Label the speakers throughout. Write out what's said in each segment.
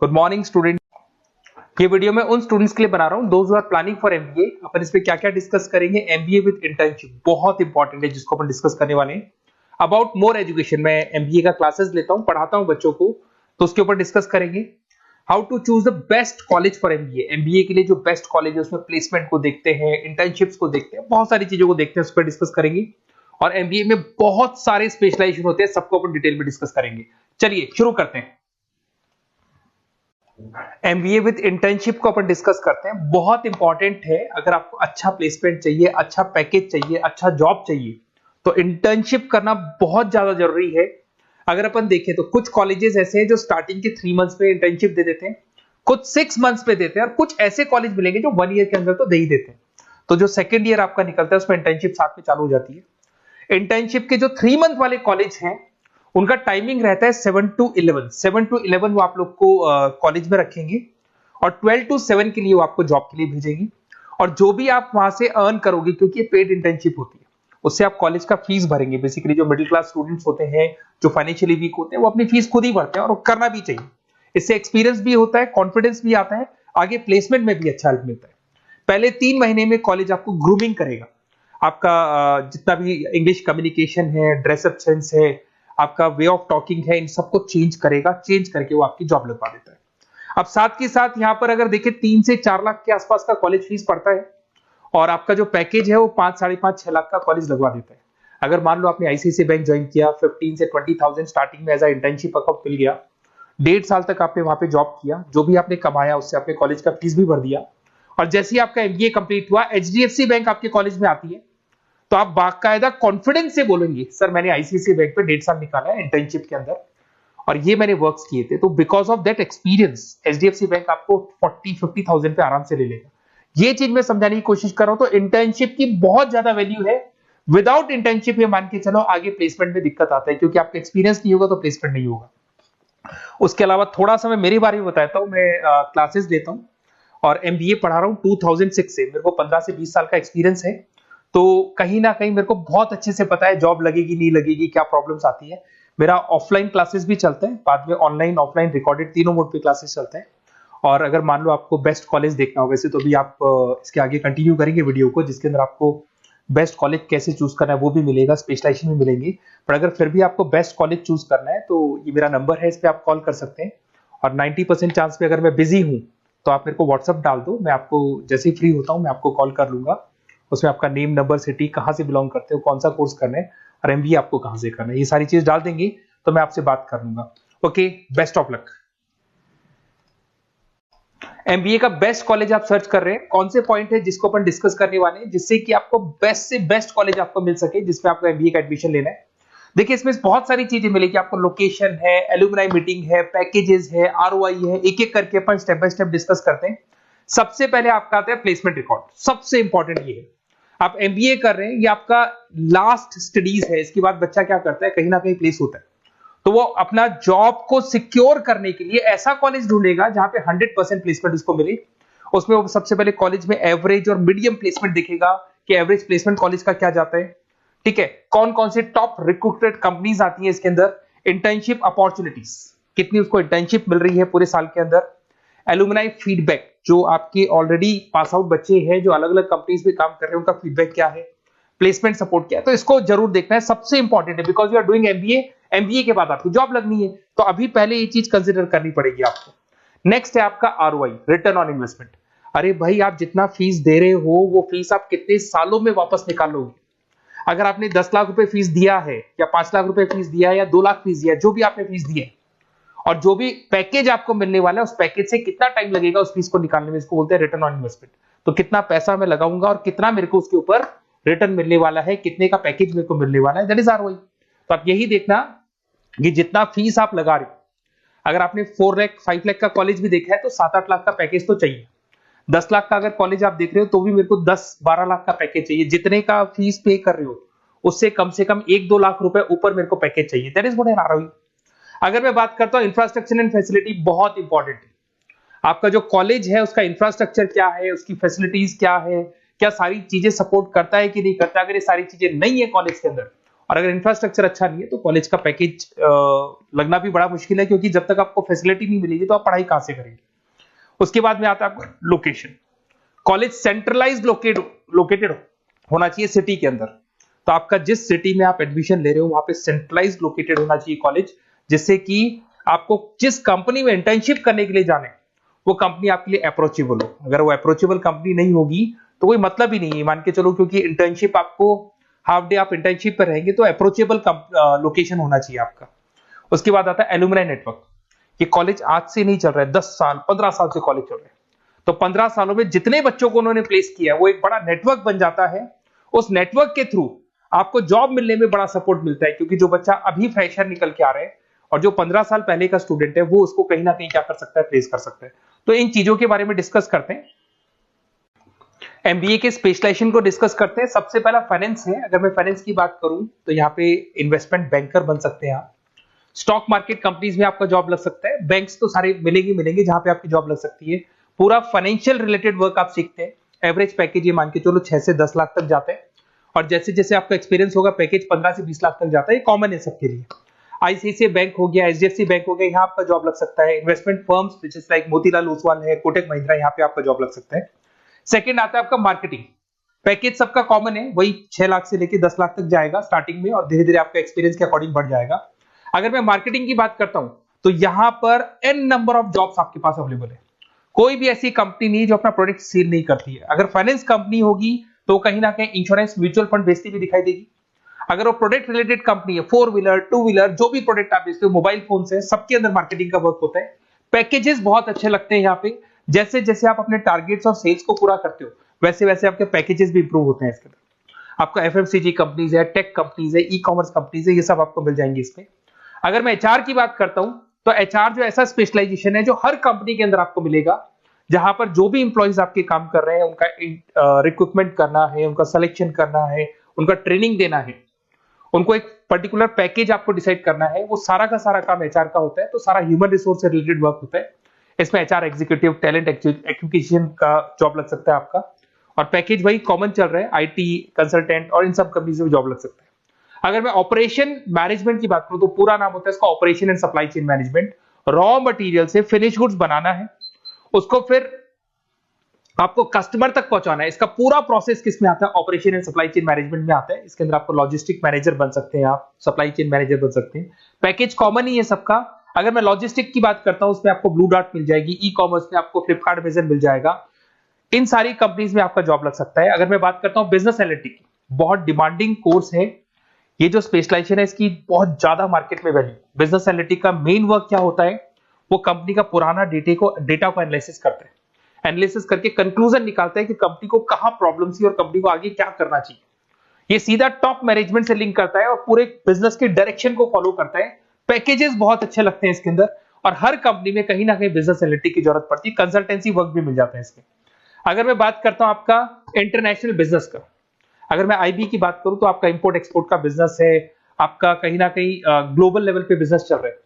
Speaker 1: Good morning student. ये video मैं उन स्टूडेंट्स के लिए बना रहा हूँ those who are planning for MBA. अपन इस पे क्या क्या डिस्कस करेंगे। एमबीए विद इंटर्नशिप बहुत इंपॉर्टेंट है जिसको अपन डिस्कस करने वाले हैं। अबाउट मोर एजुकेशन, मैं एमबीए का क्लासेस लेता हूँ, पढ़ाता हूँ बच्चों को, तो उसके ऊपर डिस्कस करेंगे। How to choose the best college for MBA. MBA के लिए जो बेस्ट कॉलेज है उसमें प्लेसमेंट को देखते हैं, इंटर्नशिप्स को देखते हैं, बहुत सारी चीजों को देखते हैं, उस पर डिस्कस करेंगे। और एमबीए में बहुत सारे स्पेशलाइजेशन होते हैं, सबको अपन डिटेल में डिस्कस करेंगे। चलिए शुरू करते हैं। एमबीए विद इंटर्नशिप को अपन डिस्कस करते हैं। बहुत इंपॉर्टेंट है, अगर आपको अच्छा प्लेसमेंट चाहिए, अच्छा पैकेज चाहिए, अच्छा जॉब चाहिए, तो इंटर्नशिप करना बहुत ज्यादा जरूरी है। अगर अपन देखें तो कुछ कॉलेजेस ऐसे हैं जो स्टार्टिंग के 3 मंथ्स में इंटर्नशिप दे देते हैं, कुछ 6 मंथ्स पे देते हैं, और कुछ ऐसे कॉलेज मिलेंगे जो 1 ईयर के अंदर तो दे ही देते हैं। तो जो सेकेंड ईयर आपका निकलता है उसमें इंटर्नशिप साथ में चालू हो जाती है। इंटर्नशिप के जो 3 मंथ वाले कॉलेज हैं उनका टाइमिंग रहता है 7 to 11। 7 to 11 वो आप लोग को कॉलेज में रखेंगे, और 12 to 7 के लिए वो आपको जॉब के लिए भेजेंगी। और जो भी आप वहां से अर्न करोगे, क्योंकि ये पेड इंटर्नशिप होती है, उससे आप कॉलेज का फीस भरेंगे। बेसिकली जो मिडिल क्लास स्टूडेंट्स होते हैं, जो फाइनेंशियली वीक होते हैं, वो अपनी फीस खुद ही भरते हैं, और करना भी चाहिए। इससे एक्सपीरियंस भी होता है, कॉन्फिडेंस भी आता है, आगे प्लेसमेंट में भी अच्छा हेल्प मिलता है। पहले 3 महीने में कॉलेज आपको ग्रूमिंग करेगा। आपका जितना भी इंग्लिश कम्युनिकेशन है, ड्रेसअप सेंस है, आपका वे ऑफ टॉकिंग है, इन सबको चेंज करेगा। चेंज करके वो आपकी जॉब लगवा देता है। अब साथ के साथ यहां पर अगर देखें 3 से 4 लाख के आसपास का कॉलेज फीस पड़ता है, और आपका जो पैकेज है वो 5, 5.5, 6 लाख का कॉलेज लगवा देता है। अगर मान लो आपने आईसीआईसीआई बैंक ज्वाइन किया, 15 से 20,000 स्टार्टिंग में एज अ इंटर्नशिप अकाउंट मिल गया, 1.5 साल तक आपने वहां पे जॉब किया, जो भी आपने कमाया उससे आपने कॉलेज का फीस भी भर दिया, और जैसे ही आपका एमबीए कंप्लीट हुआ, एचडीएफसी बैंक आपके कॉलेज में आती है, तो आप बाकायदा कॉन्फिडेंस से बोलेंगे, सर मैंने आईसीआईसीआई बैंक पे 1.5 साल निकाला है इंटर्नशिप के अंदर, और ये मैंने वर्क्स किए थे, तो because of that experience HDFC bank आपको 40-50,000 पे आराम से ले लेगा। ये चीज मैं समझाने की कोशिश कर रहा हूं। तो इंटर्नशिप की बहुत ज्यादा वैल्यू है। विदाउट इंटर्नशिप ये मान के चलो आगे प्लेसमेंट में दिक्कत आता है, क्योंकि आपका एक्सपीरियंस नहीं होगा तो प्लेसमेंट नहीं होगा। उसके अलावा थोड़ा सा मैं मेरे बारे में बताता हूँ। मैं क्लासेस लेता हूँ और एमबीए पढ़ा रहा हूँ 2006 से। मेरे को 15 से 20 साल का एक्सपीरियंस है, तो कहीं ना कहीं मेरे को बहुत अच्छे से पता है जॉब लगेगी नहीं लगेगी, क्या प्रॉब्लम्स आती है। मेरा ऑफलाइन क्लासेस भी चलते हैं, बाद में ऑनलाइन ऑफलाइन रिकॉर्डेड तीनों मोड पे क्लासेस चलते हैं। और अगर मान लो आपको बेस्ट कॉलेज देखना हो, वैसे तो भी आप इसके आगे कंटिन्यू करेंगे वीडियो को, जिसके अंदर आपको बेस्ट कॉलेज कैसे चूज करना है वो भी मिलेगा, स्पेशलाइजेशन भी मिलेंगे। पर अगर फिर भी आपको बेस्ट कॉलेज चूज करना है तो ये मेरा नंबर है, इस पर आप कॉल कर सकते हैं। और 90% चांस पे अगर मैं बिजी हूँ तो आप मेरे को व्हाट्सअप डाल दो, मैं आपको जैसे ही फ्री होता हूँ मैं आपको कॉल कर लूंगा। उसमें आपका नेम, नंबर, सिटी, कहाँ से बिलोंग करते हो, कौन सा कोर्स करना है, और एमबीए आपको कहाँ से करना है, ये सारी चीज डाल देंगे तो मैं आपसे बात कर लूंगा। Okay, best of luck. MBA का बेस्ट कॉलेज आप सर्च कर रहे हैं, कौन से पॉइंट है जिसको अपन डिस्कस करने वाले हैं, जिससे कि आपको बेस्ट से बेस्ट कॉलेज आपको मिल सके जिसमें आपको एमबीए का एडमिशन लेना है। देखिए इसमें बहुत सारी चीजें मिलेगी आपको। लोकेशन है, एलुमनाई मीटिंग है, पैकेजेस है, आरओआई है, एक एक करके अपन स्टेप बाय स्टेप डिस्कस करते हैं। सबसे पहले आपका आता है प्लेसमेंट रिकॉर्ड। सबसे इंपॉर्टेंट ये है, आप एमबीए कर रहे हैं, ये आपका लास्ट स्टडीज है। इसके बाद बच्चा क्या करता है, कहीं ना कहीं प्लेस होता है, तो वो अपना जॉब को सिक्योर करने के लिए ऐसा कॉलेज ढूंढेगा जहां पे 100% प्लेसमेंट उसको मिले। उसमें वो सबसे पहले कॉलेज में एवरेज और मीडियम प्लेसमेंट दिखेगा कि एवरेज प्लेसमेंट कॉलेज का क्या जाता है, ठीक है। कौन कौन से टॉप रिक्रूटेड कंपनीज आती हैं इसके अंदर, इंटर्नशिप अपॉर्चुनिटीज कितनी उसको इंटर्नशिप मिल रही है पूरे साल के अंदर, एलुमनाई फीडबैक, जो आपके ऑलरेडी पास आउट बच्चे हैं जो अलग अलग कंपनीज में काम कर रहे हैं उनका फीडबैक क्या है, प्लेसमेंट सपोर्ट क्या है। तो इसको जरूर देखना है, सबसे इंपॉर्टेंट है, because you are doing MBA. MBA के बाद आपकी जॉब लगनी है, तो अभी पहले ये चीज कंसिडर करनी पड़ेगी आपको। नेक्स्ट है आपका आरओआई, रिटर्न ऑन इन्वेस्टमेंट। अरे भाई, आप जितना फीस दे रहे हो वो फीस आप कितने सालों में वापस निकालोगे। अगर आपने 10 लाख रुपए फीस दिया है, या 5 लाख रुपए फीस दिया है, या 2 लाख फीस दिया है, जो भी आपने फीस दी है, और जो भी पैकेज आपको मिलने वाला है उस पैकेज से कितना टाइम लगेगा उस फीस को निकालने में, इसको बोलते हैं रिटर्न ऑन इन्वेस्टमेंट। तो कितना पैसा मैं लगाऊंगा और कितना मेरे को उसके ऊपर रिटर्न मिलने वाला है, कितने का पैकेज मेरे को मिलने वाला है, दैट इज आरओआई। तो आप यही देखना कि जितना फीस आप लगा रहे हो, अगर आपने 4 लाख 5 लाख का कॉलेज भी देखा है तो 7-8 लाख का पैकेज तो चाहिए। 10 लाख का अगर कॉलेज आप देख रहे हो तो भी मेरे को 10-12 लाख का पैकेज चाहिए। जितने का फीस पे कर रहे हो उससे कम से कम 1-2 लाख रुपए ऊपर मेरे को पैकेज चाहिए, that is what I ROI. अगर मैं बात करता हूं इंफ्रास्ट्रक्चर एंड फैसिलिटी, बहुत इंपॉर्टेंट है। आपका जो कॉलेज है उसका इंफ्रास्ट्रक्चर क्या है, उसकी फैसिलिटीज क्या है, क्या सारी चीजें सपोर्ट करता है कि नहीं करता। अगर ये सारी चीजें नहीं है कॉलेज के अंदर और अगर इंफ्रास्ट्रक्चर अच्छा नहीं है तो कॉलेज का पैकेज लगना भी बड़ा मुश्किल है, क्योंकि जब तक आपको फैसिलिटी नहीं मिलेगी तो आप पढ़ाई कहां से करेंगे। उसके बाद में आता है आपका लोकेशन। कॉलेज सेंट्रलाइज लोकेटेड होना चाहिए सिटी के अंदर। तो आपका जिस सिटी में आप एडमिशन ले रहे हो वहां पे सेंट्रलाइज लोकेटेड होना चाहिए कॉलेज, जिससे कि आपको जिस कंपनी में इंटर्नशिप करने के लिए जाने वो कंपनी आपके लिए अप्रोचेबल हो। अगर वो अप्रोचेबल कंपनी नहीं होगी तो कोई मतलब ही नहीं है, मान के चलो, क्योंकि इंटर्नशिप आपको हाफ डे आप इंटर्नशिप पर रहेंगे तो अप्रोचेबल लोकेशन होना चाहिए आपका। उसके बाद आता है एलुमनाई नेटवर्क। ये कॉलेज आज से नहीं चल रहा है, 10 साल 15 साल से कॉलेज चल रहा है। तो 15 सालों में जितने बच्चों को उन्होंने प्लेस किया है वो एक बड़ा नेटवर्क बन जाता है। उस नेटवर्क के थ्रू आपको जॉब मिलने में बड़ा सपोर्ट मिलता है, क्योंकि जो बच्चा अभी फ्रेशर निकल के आ रहे हैं और जो 15 साल पहले का स्टूडेंट है वो उसको कहीं ना कहीं क्या कर सकता है, प्लेस कर सकता है। तो इन चीजों के बारे में डिस्कस करते हैं। एमबीए के स्पेशलाइजेशन को डिस्कस करते हैं। सबसे पहला फाइनेंस है। अगर मैं फाइनेंस की बात करूं तो यहाँ पे इन्वेस्टमेंट बैंकर बन सकते हैं आप। स्टॉक मार्केट कंपनीज में आपका जॉब लग सकता है। बैंक्स तो सारे मिलेंगे जहां पे आपकी जॉब लग सकती है। पूरा फाइनेंशियल रिलेटेड वर्क आप सीखते हैं। एवरेज पैकेज ये मान के चलो 6 से 10 लाख तक जाते हैं, और जैसे जैसे आपका एक्सपीरियंस होगा पैकेज 15 से 20 लाख तक जाता है। ये कॉमन है सबके लिए। आईसीआईसीआई बैंक हो गया, एचडीएफसी बैंक हो गया, यहाँ आपका जॉब लग सकता है। इन्वेस्टमेंट फर्म्स जैसे लाइक मोतीलाल ओसवाल है, कोटक महिंद्रा, यहाँ पे आपका जॉब लग सकता है। सेकंड आता है आपका मार्केटिंग। पैकेज सबका कॉमन है, वही 6 लाख से लेकर 10 लाख तक जाएगा स्टार्टिंग में, और धीरे धीरे आपका एक्सपीरियंस के अकॉर्डिंग बढ़ जाएगा। अगर मैं मार्केटिंग की बात करता हूं तो यहां पर एन नंबर ऑफ जॉब्स आपके पास अवेलेबल है। कोई भी ऐसी कंपनी नहीं जो अपना प्रोडक्ट सेल नहीं करती है। अगर फाइनेंस कंपनी होगी तो कहीं ना कहीं इंश्योरेंस म्यूचुअल फंड बेचती भी दिखाई देगी। अगर वो प्रोडक्ट रिलेटेड कंपनी है, 4 व्हीलर 2 व्हीलर जो भी प्रोडक्ट आप बेचते हो, मोबाइल फोन से, सबके अंदर मार्केटिंग का वर्क होता है। पैकेजेस बहुत अच्छे लगते हैं यहाँ पे। जैसे जैसे आप अपने टारगेट्स और सेल्स को पूरा करते हो वैसे वैसे आपके पैकेजेस भी इंप्रूव होते हैं। इसके अंदर आपका एफएमसीजी कंपनीज है, टेक कंपनीज है, ई कॉमर्स कंपनीज है, ये सब आपको मिल जाएंगे इसमें। अगर मैं एचआर की बात करता हूं तो एचआर जो ऐसा स्पेशलाइजेशन है जो हर कंपनी के अंदर आपको मिलेगा, जहां पर जो भी इंप्लॉइज आपके काम कर रहे हैं उनका रिक्रूटमेंट करना है, उनका सिलेक्शन करना है, उनका ट्रेनिंग देना है, उनको एक पर्टिकुलर पैकेज आपको डिसाइड करना है, वो सारा का सारा काम एचआर का होता है। तो सारा ह्यूमन रिसोर्स से रिलेटेड वर्क होता है। इसमें एचआर एग्जीक्यूटिव, टैलेंट एक्विजिशन का जॉब लग सकता है आपका, और पैकेज वही कॉमन चल रहा है, आईटी कंसल्टेंट और इन सब कंपनीज में जॉब लग सकता है। अगर मैं ऑपरेशन मैनेजमेंट की बात करूं तो पूरा नाम होता है इसका operation and supply chain management. Raw material से फिनिश गुड्स बनाना है, उसको फिर आपको कस्टमर तक पहुंचाना है। इसका पूरा प्रोसेस किस में आता है, operation and supply chain management में आता है। इसके अंदर आपको लॉजिस्टिक मैनेजर बन सकते हैं, आप सप्लाई चेन मैनेजर बन सकते हैं। पैकेज कॉमन ही है सबका। अगर मैं लॉजिस्टिक की बात करता हूं उसमें आपको ब्लू डॉट मिल जाएगी, ई कॉमर्स में आपको फ्लिपकार्ट अमेज़न मिल जाएगा। इन सारी कंपनीज में आपका जॉब लग सकता है। अगर मैं बात करता हूं बिजनेस एनालिटिक्स, बहुत डिमांडिंग कोर्स है ये जो स्पेशलाइजेशन है, इसकी बहुत ज्यादा मार्केट में वैल्यू। बिजनेस एनालिटिक्स का मेन वर्क क्या होता है, वो कंपनी का पुराना डेटा को एनालिसिस करते हैं। एनालिसिस करके कंक्लूजन निकालता है कि कंपनी को कहां प्रॉब्लम थी और कंपनी को आगे क्या करना चाहिए। ये सीधा टॉप मैनेजमेंट से लिंक करता है और पूरे बिजनेस के डायरेक्शन को फॉलो करता है। पैकेजेस बहुत अच्छे लगते हैं इसके अंदर, और हर कंपनी में कहीं ना कहीं बिजनेस एनालिटिक्स की जरूरत पड़ती है। कंसल्टेंसी वर्क भी मिल जाता है इसमें। अगर मैं बात करता हूं आपका इंटरनेशनल बिजनेस का, अगर मैं आईबी की बात करूं तो आपका इंपोर्ट एक्सपोर्ट का बिजनेस है, आपका कहीं ना कहीं ग्लोबल लेवल पे बिजनेस चल रहा है,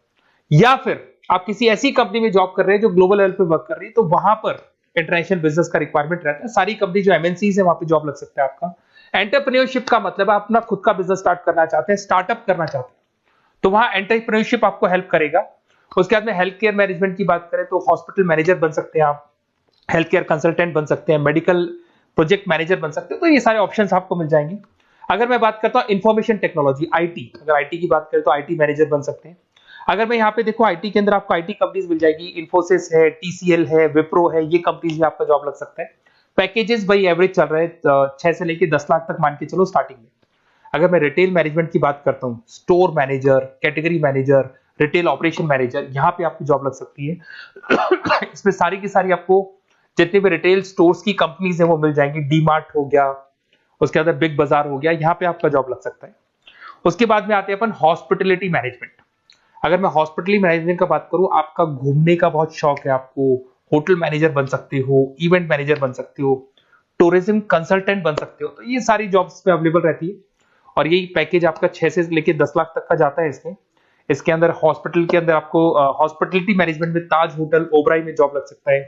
Speaker 1: या फिर आप किसी ऐसी कंपनी में जॉब कर रहे हैं जो ग्लोबल लेवल पे वर्क कर रही है, तो वहां पर इंटरनेशनल बिजनेस का रिक्वायरमेंट रहता है। सारी कंपनी जो एमएनसीज है वहां पे जॉब लग सकता है आपका। एंटरप्रेन्योरशिप का मतलब आप अपना खुद का बिजनेस स्टार्ट करना चाहते हैं, स्टार्टअप करना चाहते हैं, तो वहां एंटरप्रेन्योरशिप आपको हेल्प करेगा। उसके बाद में हेल्थ केयर मैनेजमेंट की बात करें तो हॉस्पिटल मैनेजर बन सकते हैं आप, हेल्थ केयर कंसल्टेंट बन सकते हैं, मेडिकल प्रोजेक्ट मैनेजर बन सकते हैं। तो ये सारे ऑप्शंस आपको मिल जाएंगे। अगर मैं बात करता हूं इंफॉर्मेशन टेक्नोलॉजी, आईटी, अगर आईटी की बात करें तो आईटी मैनेजर बन सकते हैं। अगर मैं यहाँ पे देखो आईटी के अंदर आपको आईटी कंपनीज मिल जाएगी, इन्फोसिस है, टीसीएल है, विप्रो है, ये कंपनीज में आपका जॉब लग सकता है। पैकेजेस भाई एवरेज चल रहे हैं 6 से लेकर 10 लाख तक मान के चलो स्टार्टिंग में। अगर मैं रिटेल मैनेजमेंट की बात करता हूँ, store manager, category manager, retail operation manager, यहाँ पे आपकी जॉब लग सकती है। इसमें सारी की सारी आपको जितने भी रिटेल स्टोर्स की कंपनीज है वो मिल जाएंगी। डीमार्ट हो गया, उसके अंदर बिग बाजार हो गया, यहाँ पे आपका जॉब लग सकता है। उसके बाद में आते हैं अपन हॉस्पिटलिटी मैनेजमेंट। अगर मैं हॉस्पिटलिटी मैनेजमेंट का बात करूं, आपका घूमने का बहुत शौक है, आपको होटल मैनेजर बन सकते हो, इवेंट मैनेजर बन सकते हो, टूरिज्म कंसल्टेंट बन सकते हो, तो ये सारी जॉब्स पे अवेलेबल रहती है। और यही पैकेज आपका 6 से लेकर 10 लाख तक का जाता है इसमें। इसके अंदर हॉस्पिटल के अंदर आपको हॉस्पिटलिटी मैनेजमेंट में ताज होटल, ओबराई में जॉब लग सकता है।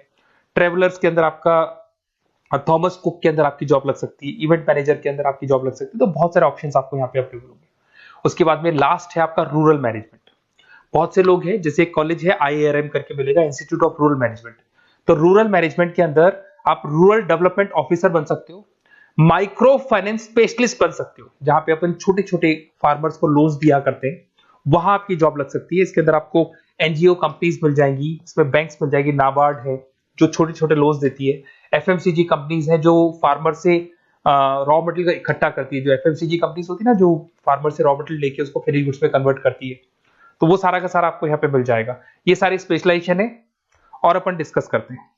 Speaker 1: ट्रेवलर्स के अंदर आपका थॉमस कुक के अंदर आपकी जॉब लग सकती है। इवेंट मैनेजर के अंदर आपकी जॉब लग सकती है। तो बहुत सारे ऑप्शंस आपको यहाँ पे अवेलेबल होंगे। उसके बाद में लास्ट है आपका रूरल मैनेजमेंट। बहुत से लोग हैं, जैसे एक कॉलेज है IIRM करके मिलेगा, इंस्टीट्यूट ऑफ रूरल मैनेजमेंट। तो रूरल मैनेजमेंट के अंदर आप रूरल डेवलपमेंट ऑफिसर बन सकते हो, माइक्रो फाइनेंस स्पेशलिस्ट बन सकते हो, जहां पे अपन छोटे छोटे फार्मर्स को लोन्स दिया करते हैं, वहां आपकी जॉब लग सकती है। इसके अंदर आपको एनजीओ कंपनीज मिल जाएंगी, इसमें बैंक्स मिल जाएगी, नाबार्ड है जो छोटे छोटे लोन्स देती है, एफएमसीजी कंपनीज है जो फार्मर से रॉ मटेरियल का इकट्ठा करती है, जो एफएमसीजी कंपनीज होती है ना, जो फार्मर से रॉ मटेरियल लेके उसको फिनिश गुड्स में कन्वर्ट करती है, तो वो सारा का सारा आपको यहाँ पे मिल जाएगा। ये सारी स्पेशलाइजेशन है और अपन डिस्कस करते हैं।